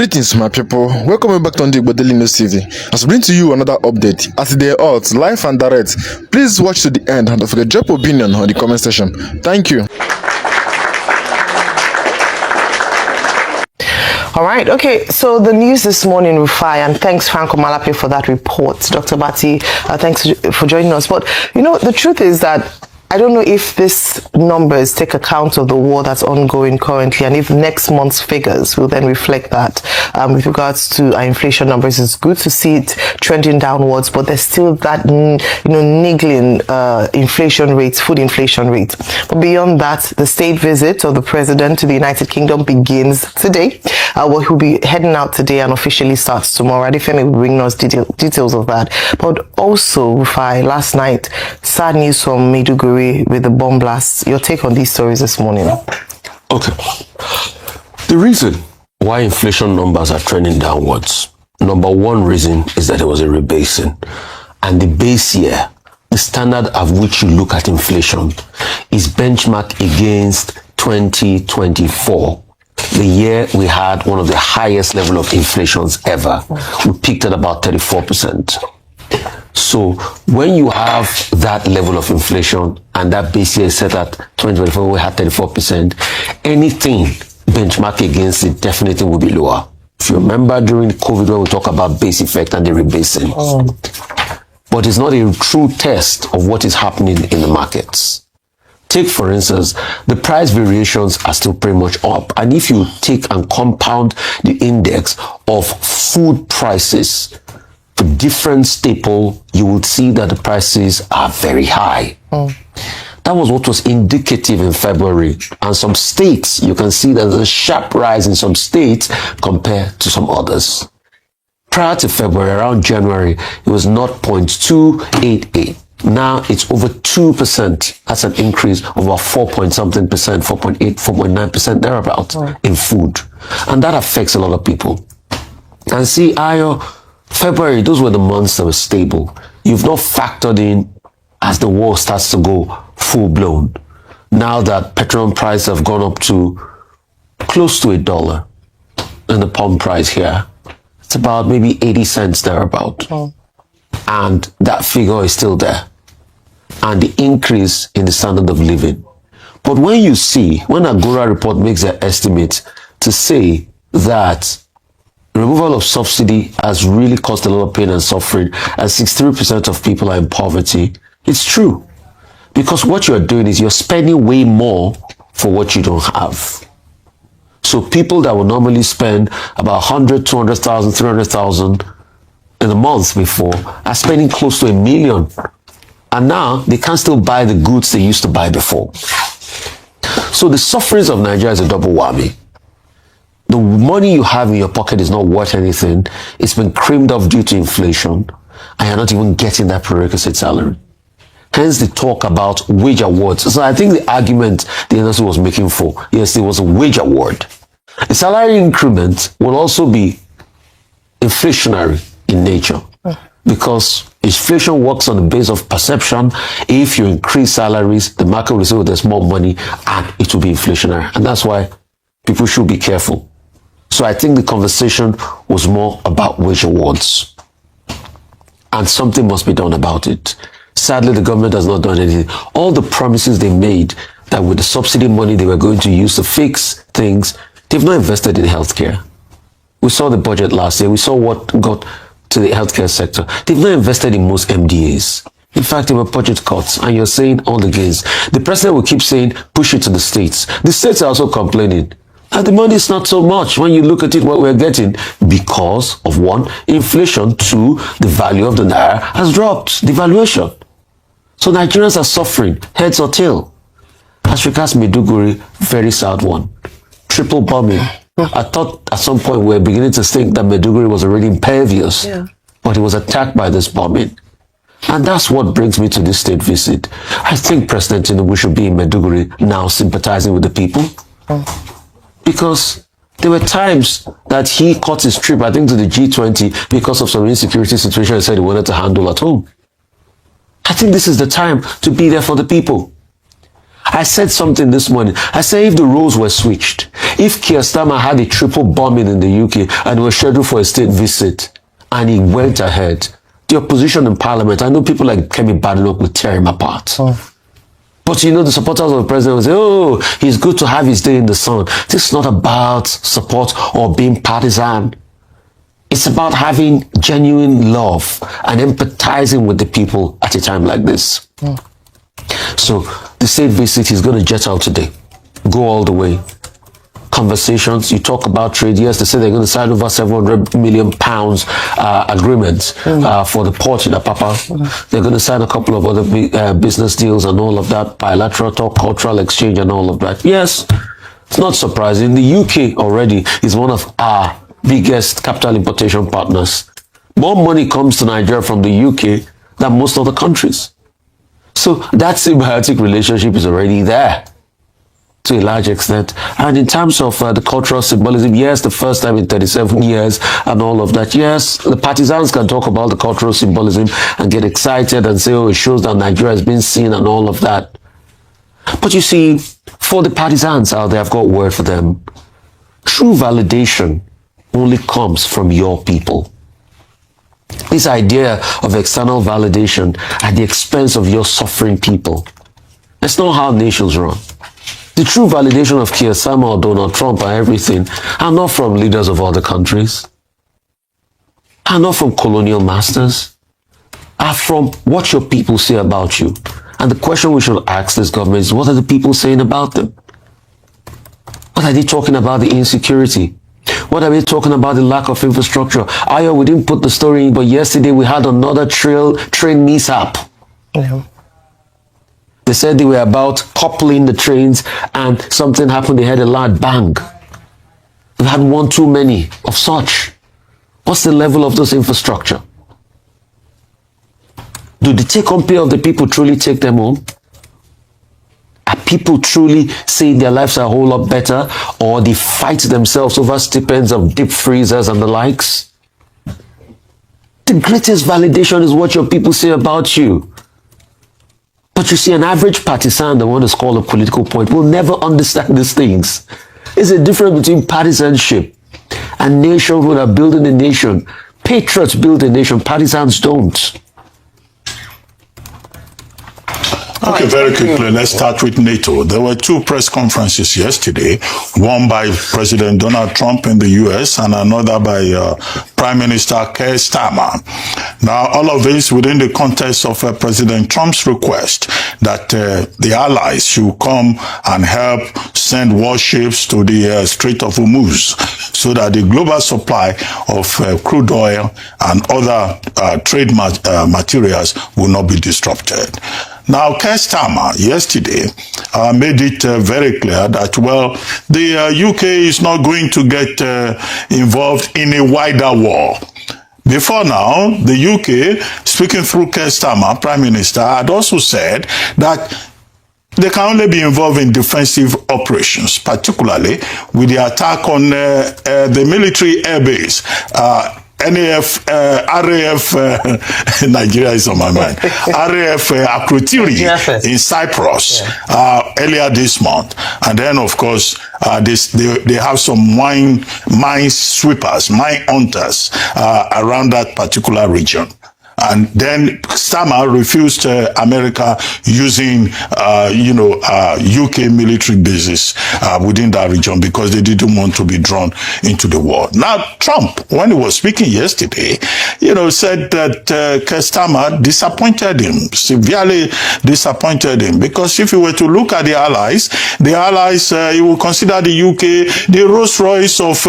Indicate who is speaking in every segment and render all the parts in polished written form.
Speaker 1: Greetings, my people. Welcome back to the Daily News TV. As we bring to you another update as they are out live and direct. Please watch to the end and don't forget drop opinion on the comment section. Thank you.
Speaker 2: All right. Okay. So the news this morning, Rufai, and thanks, Franco Malapi, for that report. Dr. Bati, thanks for joining us. But, you know, the truth is that I don't know if these numbers take account of the war that's ongoing currently, and if next month's figures will then reflect that. With regards to our inflation numbers, it's good to see it trending downwards, but there's still that, niggling inflation rates, food inflation rate. But beyond that, the state visit of the president to the United Kingdom begins today. He'll be heading out today and officially starts tomorrow. Adifemi will bring us details of that. But also, Rufai, last night, sad news from Maiduguri with the bomb blasts. Your take on these stories this morning?
Speaker 3: Okay. The reason why inflation numbers are trending downwards, number one reason is that there was a rebasing. And the base year, the standard of which you look at inflation, is benchmarked against 2024. The year we had one of the highest level of inflations ever. We peaked at about 34%. So when you have that level of inflation and that base year is set at 2024, we had 34%, anything benchmark against it definitely will be lower. If you remember during COVID when we talk about base effect and the rebasing, but it's not a true test of what is happening in the markets. Take, for instance, the price variations are still pretty much up. And if you take and compound the index of food prices for different staple, you would see that the prices are very high. That was what was indicative in February. And some states, you can see that there's a sharp rise in some states compared to some others. Prior to February, around January, it was 0.288. Now it's over 2%. That's an increase of about 4-point-something percent, 4.8, 4.9% thereabouts in food. And that affects a lot of people. And see, February, those were the months that were stable. You've not factored in as the war starts to go full blown. Now that petrol prices have gone up to close to $1 and the pump price here, it's about maybe 80 cents thereabout. And that figure is still there. And the increase in the standard of living. But when you see, when Agora report makes their estimate to say that removal of subsidy has really caused a lot of pain and suffering, and 63% of people are in poverty, it's true. Because what you're doing is you're spending way more for what you don't have. So people that would normally spend about 100, 200,000, 300,000 in a month before are spending close to $1 million. And now they can't still buy the goods they used to buy before. So the sufferings of Nigeria is a double whammy. The money you have in your pocket is not worth anything. It's been creamed off due to inflation, and you're not even getting that prerequisite salary. Hence the talk about wage awards. So I think the argument the industry was making for, yes, it was a wage award. The salary increment will also be inflationary in nature, because inflation works on the base of perception. If you increase salaries, the market will say, oh, there's more money, and it will be inflationary. And that's why people should be careful. So I think the conversation was more about wage awards. And something must be done about it. Sadly, the government has not done anything. All the promises they made that with the subsidy money they were going to use to fix things, they've not invested in healthcare. We saw the budget last year. We saw what got to the healthcare sector. They've not invested in most MDAs. In fact, there were budget cuts, and you're saying all the gains. The president will keep saying, push it to the states. The states are also complaining. And the money is not so much when you look at it, what we're getting, because of one, inflation, two, the value of the naira has dropped, devaluation. So Nigerians are suffering, heads or tail. As regards Maiduguri, very sad one. Triple bombing. I thought at some point we were beginning to think that Maiduguri was already impervious, but it was attacked by this bombing. And that's what brings me to this state visit. I think President Tinubu should be in Maiduguri now sympathizing with the people. Because there were times that he cut his trip, I think, to the G20 because of some insecurity situation he said he wanted to handle at home. I think this is the time to be there for the people. I said something this morning. I said if the roles were switched, if Keir Starmer had a triple bombing in the UK and was scheduled for a state visit and he went ahead, the opposition in parliament, I know people like Kemi Badenoch would tear him apart. Oh. But you know, the supporters of the president will say, oh, he's good to have his day in the sun. This is not about support or being partisan. It's about having genuine love and empathizing with the people at a time like this. Mm. So the state visit is going to jet out today. Go all the way. Conversations, you talk about trade. Yes, they say they're going to sign over £700 million agreements for the port in Apapa. Mm. They're going to sign a couple of other business deals and all of that, bilateral talk, cultural exchange and all of that. Yes, it's not surprising. The UK already is one of our biggest capital importation partners. More money comes to Nigeria from the UK than most other countries. So that symbiotic relationship is already there to a large extent. And in terms of the cultural symbolism, yes, the first time in 37 years and all of that, yes, the partisans can talk about the cultural symbolism and get excited and say, oh, it shows that Nigeria has been seen and all of that. But you see, for the partisans out there, I've got word for them. True validation only comes from your people. This idea of external validation at the expense of your suffering people, that's not how nations run. The true validation of Keir Starmer or Donald Trump and everything are not from leaders of other countries, are not from colonial masters, are from what your people say about you. And the question we should ask this government is, what are the people saying about them? What are they talking about the insecurity? What are we talking about the lack of infrastructure? We didn't put the story in, but yesterday we had another train mishap. Yeah. They said they were about coupling the trains and something happened. They had a loud bang. We've had one too many of such. What's the level of this infrastructure? Do the take-home pay of the people truly take them home? Are people truly saying their lives are a whole lot better, or they fight themselves over stipends of deep freezers and the likes? The greatest validation is what your people say about you. But you see, an average partisan, the one who's called a political point, will never understand these things. There's a difference between partisanship and nationhood are building a nation. Patriots build a nation, partisans don't.
Speaker 4: Okay, very quickly, let's start with NATO. There were two press conferences yesterday, one by President Donald Trump in the U.S. and another by Prime Minister Keir Starmer. Now, all of this within the context of President Trump's request that the allies should come and help send warships to the Strait of Hormuz so that the global supply of crude oil and other trade materials will not be disrupted. Now, Keir Starmer yesterday made it very clear that, well, the UK is not going to get involved in a wider war. Before now, the UK, speaking through Keir Starmer, Prime Minister, had also said that they can only be involved in defensive operations, particularly with the attack on the military airbase. RAF, Nigeria is on my mind, RAF Akrotiri in Cyprus earlier this month. And then, of course, they have some mine sweepers, mine hunters around that particular region. And then Starmer refused America using, UK military bases within that region because they didn't want to be drawn into the war. Now, Trump, when he was speaking yesterday, said that Keir Starmer disappointed him, severely disappointed him, because if you were to look at the allies, you will consider the UK the Rolls Royce of,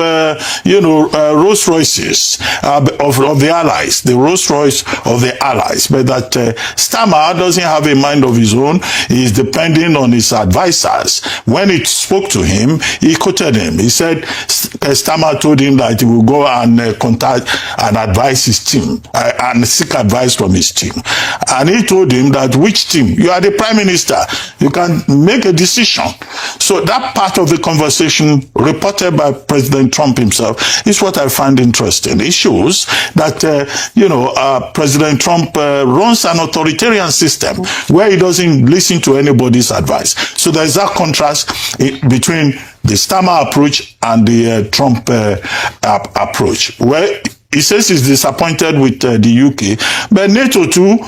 Speaker 4: Rolls Royces of the allies, the Rolls Royce of the allies, but that Starmer doesn't have a mind of his own. He is depending on his advisors. When he spoke to him, he quoted him. He said Starmer told him that he will go and contact and advise his team and seek advice from his team. And he told him that, which team? You are the Prime Minister. You can make a decision. So that part of the conversation reported by President Trump himself is what I find interesting. It shows that, President President Trump runs an authoritarian system where he doesn't listen to anybody's advice. So there's that contrast between the Starmer approach and the Trump approach, where he says he's disappointed with the UK, but NATO too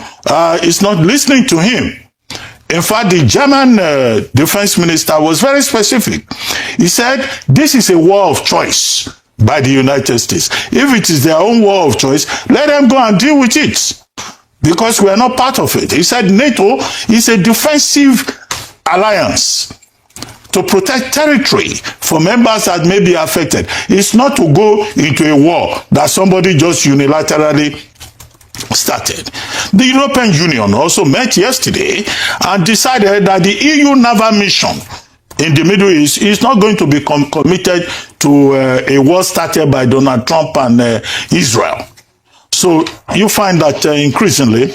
Speaker 4: is not listening to him. In fact, the German defense minister was very specific. He said, this is a war of choice by the United States. If it is their own war of choice, let them go and deal with it, because we are not part of it. He said NATO is a defensive alliance to protect territory for members that may be affected. It's not to go into a war that somebody just unilaterally started. The European Union also met yesterday and decided that the EU naval mission in the Middle East is not going to be committed to a war started by Donald Trump and Israel. So you find that increasingly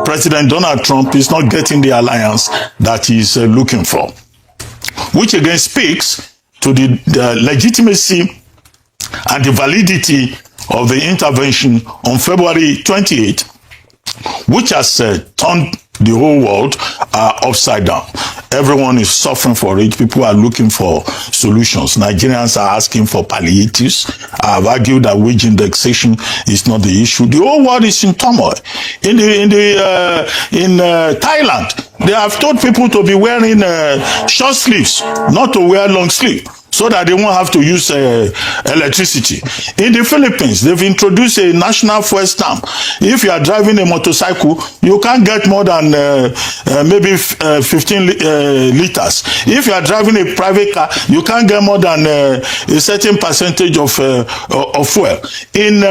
Speaker 4: President Donald Trump is not getting the alliance that he's looking for, which again speaks to the legitimacy and the validity of the intervention on February 28, which has turned the whole world upside down. Everyone is suffering for it. People are looking for solutions. Nigerians are asking for palliatives. I've argued that wage indexation is not the issue. The whole world is in turmoil. In Thailand, they have told people to be wearing short sleeves, not to wear long sleeve, so that they won't have to use electricity. In the Philippines, they've introduced a national fuel stamp. If you are driving a motorcycle, you can't get more than maybe 15 liters. If you are driving a private car, you can't get more than a certain percentage of fuel. In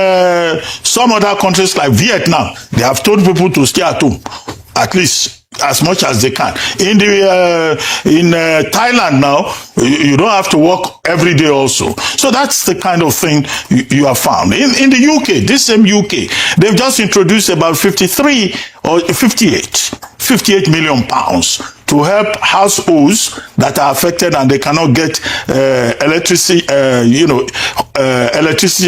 Speaker 4: some other countries like Vietnam, they have told people to stay at home, at least as much as they can. In Thailand now, you don't have to work every day also. So that's the kind of thing you have found. In the UK, this same UK, they've just introduced about 53 or 58 million pounds to help households that are affected and they cannot get electricity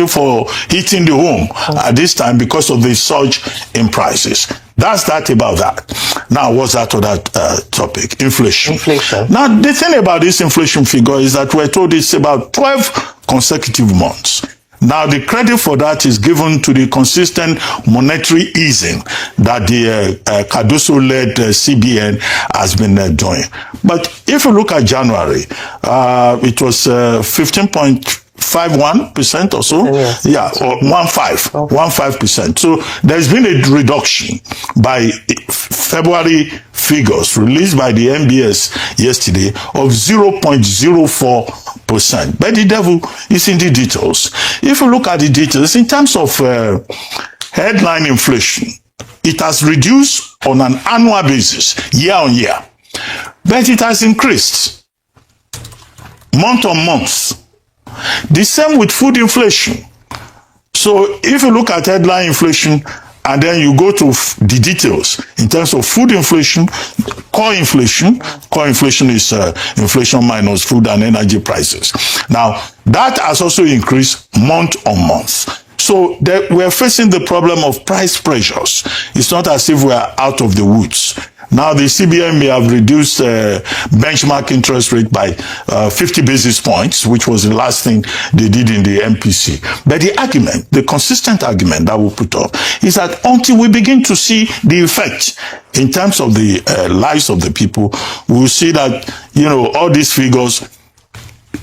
Speaker 4: for heating the home at this time because of the surge in prices. That's that about that. Now, what's that other topic? Inflation. Now, the thing about this inflation figure is that we're told it's about 12 consecutive months. Now, the credit for that is given to the consistent monetary easing that the Cardoso-led CBN has been doing. But if you look at January, it was 15.51% or so. Yes. Yeah, or 15%. So there's been a reduction by February figures released by the MBS yesterday of 0.04%. But the devil is in the details. If you look at the details, in terms of headline inflation, it has reduced on an annual basis, year on year. But it has increased month on month. The same with food inflation. So if you look at headline inflation and then you go to the details in terms of food inflation, core inflation is inflation minus food and energy prices. Now, that has also increased month on month. So we're facing the problem of price pressures. It's not as if we're out of the woods. Now, the CBN may have reduced benchmark interest rate by 50 basis points, which was the last thing they did in the MPC. But the argument, the consistent argument that we put up is that until we begin to see the effect in terms of the lives of the people, we'll see that, all these figures,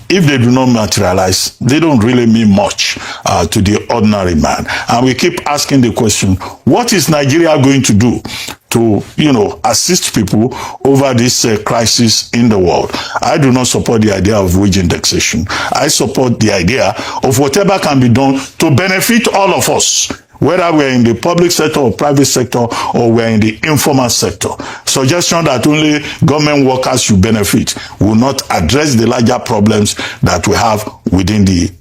Speaker 4: if they do not materialize, they don't really mean much to the ordinary man. And we keep asking the question, what is Nigeria going to do to, assist people over this crisis in the world? I do not support the idea of wage indexation. I support the idea of whatever can be done to benefit all of us, whether we're in the public sector or private sector or we're in the informal sector. Suggestion that only government workers should benefit will not address the larger problems that we have within the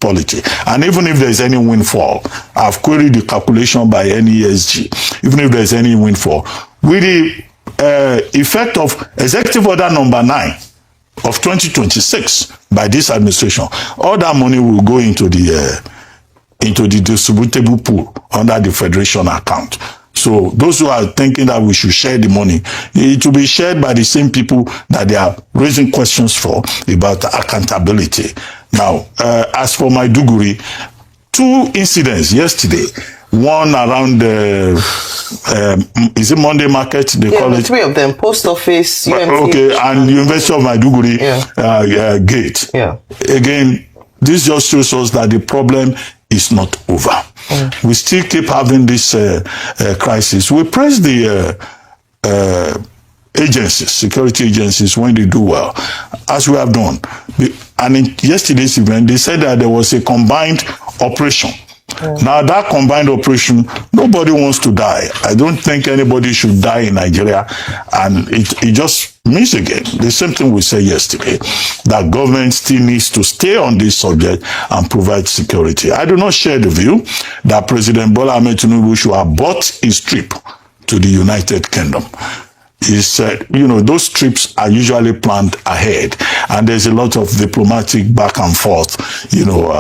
Speaker 4: polity. And even if there's any windfall, I've queried the calculation by NESG, even if there's any windfall, with the effect of Executive Order number 9 of 2026 by this administration, all that money will go into the into the distributable pool under the federation account. So those who are thinking that we should share the money, it will be shared by the same people that they are raising questions for about accountability. Now, as for Maiduguri, 2 incidents yesterday. One around is it Monday Market? They call it
Speaker 2: 3 of them: post office,
Speaker 4: UMT, okay, and University of Maiduguri gate.
Speaker 2: Yeah.
Speaker 4: Again, this just shows us that the problem is not over. We still keep having this crisis. We praise the agencies, security agencies, when they do well, as we have done. And in yesterday's event, they said that there was a combined operation. Now, that combined operation, nobody wants to die. I don't think anybody should die in Nigeria. And it just means again the same thing we said yesterday, that government still needs to stay on this subject and provide security. I do not share the view that President Bola Ahmed Tinubu should have bought his trip to the United Kingdom. He said, you know, those trips are usually planned ahead, and there's a lot of diplomatic back and forth, you know,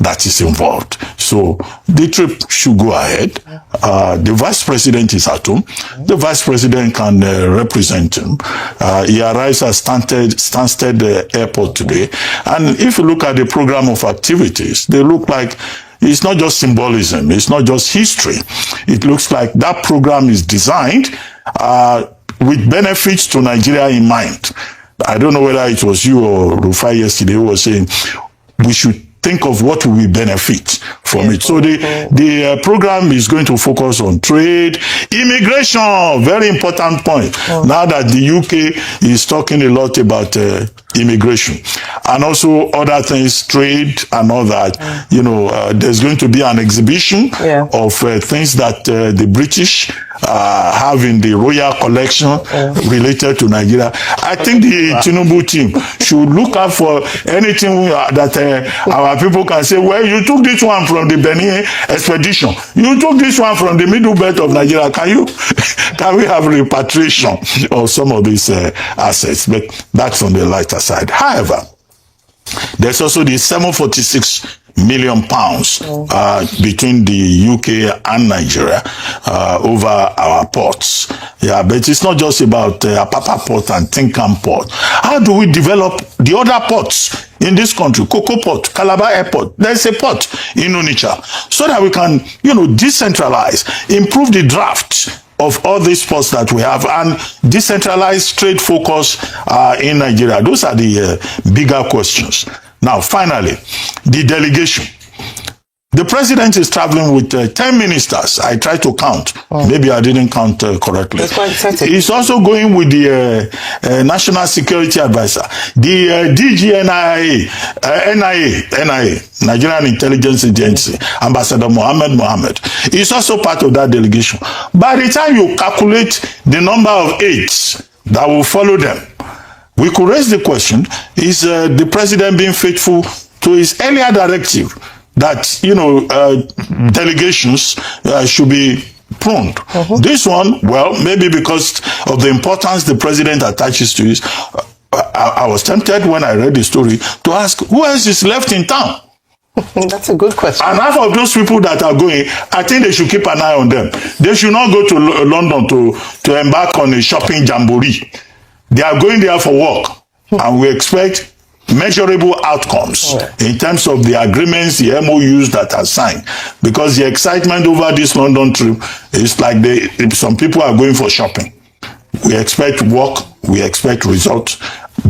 Speaker 4: that is involved. So the trip should go ahead. The vice president is at home. The vice president can represent him. He arrives at Stansted Airport today. And if you look at the program of activities, they look like it's not just symbolism. It's not just history. It looks like that program is designed with benefits to Nigeria in mind. I don't know whether it was you or Rufia yesterday who was saying we should think of what will we benefit from it. So the program is going to focus on trade, immigration, very important point. Now that the UK is talking a lot about immigration, and also other things, trade and all that. You know, there's going to be an exhibition of things that the British have in the royal collection related to Nigeria. I think the Tinubu team should look out for anything that our people can say, well, you took this one from the Benin expedition, you took this one from the middle belt of Nigeria. Can we have repatriation of some of these assets? But that's on the lighter side. However, there's also the 746 million pounds between the UK and Nigeria over our ports. Yeah, but it's not just about Apapa Port and Tinkan Port. How do we develop the other ports in this country? Cocoa Port, Calabar Airport, there's a port in Onitsha, so that we can, you know, decentralize, improve the draft of all these ports that we have, and decentralized trade focus in Nigeria. Those are the bigger questions. Now, finally, the delegation. The president is traveling with 10 ministers. I tried to count. Maybe I didn't count correctly.
Speaker 2: That's quite exciting.
Speaker 4: He's also going with the National Security Advisor, the NIA, Nigerian Intelligence Agency, Ambassador Mohammed. He's also part of that delegation. By the time you calculate the number of aides that will follow them, we could raise the question, is the president being faithful to his earlier directive that, you know, delegations should be pruned? This one, well, maybe because of the importance the president attaches to it, I was tempted when I read the story to ask, who else is left in town?
Speaker 2: That's a good question.
Speaker 4: And half of those people that are going, I think they should keep an eye on them. They should not go to London to embark on a shopping jamboree. They are going there for work, and we expect measurable outcomes in terms of the agreements, the MOUs that are signed, because the excitement over this London trip is like some people are going for shopping. We expect work, we expect results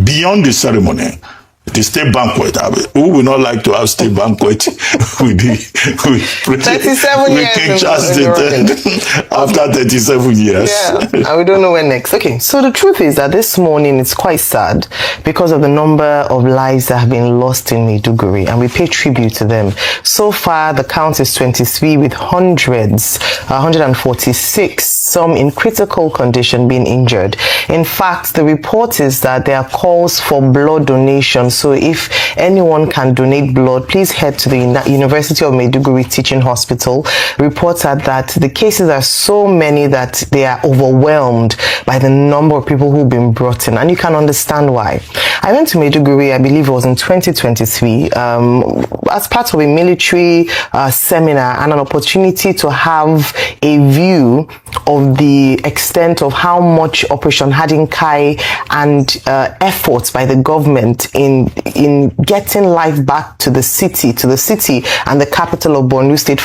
Speaker 4: beyond the ceremony. The state banquet. Who would not like to have state banquet with
Speaker 2: 37 years
Speaker 4: King Charles III after 37 years?
Speaker 2: Yeah, and we don't know when next. Okay, so the truth is that this morning it's quite sad because of the number of lives that have been lost in Maiduguri, and we pay tribute to them. So far, the count is 23, with 146 some in critical condition being injured. In fact, the report is that there are calls for blood donation. So if anyone can donate blood, please head to the University of Maiduguri Teaching Hospital. Reports are that the cases are so many that they are overwhelmed by the number of people who've been brought in, and you can understand why. I went to Maiduguri, I believe it was in 2023, as part of a military seminar and an opportunity to have a view of the extent of how much Operation Hadinkai and efforts by the government in getting life back to the city and the capital of Borno State